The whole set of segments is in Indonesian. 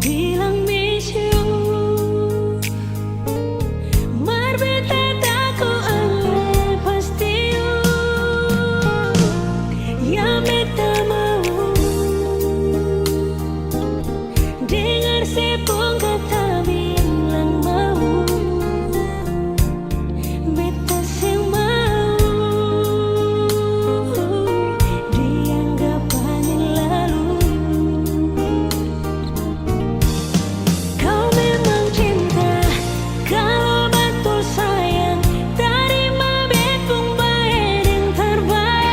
bilang miss you, marbeta tako ale pasti you, ya meta mau dengar sepung kata bilang mau, beta sing mau dianggap paling lalu. Kau memang cinta, kalau betul sayang, terima betung baik yang terbaik.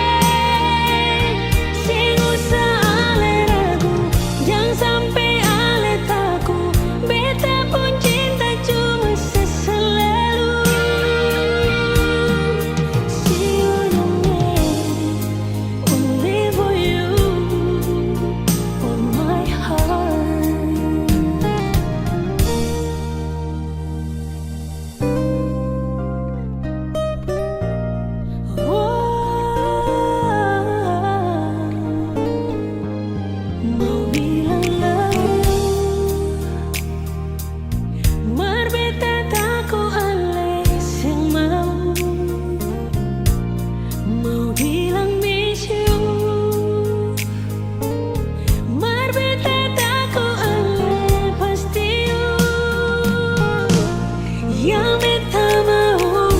Sing usah ale ragu, jangan sampai ale takut. Beta pun cinta cuma seselalu. See you only for you on my heart. Mau bilang lalu, marbeta tako ale sing mau bilang miss you, marbeta tako ale pasti you, ya beta mau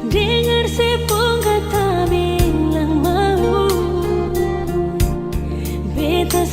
dengar sepung kata bilang mau, beta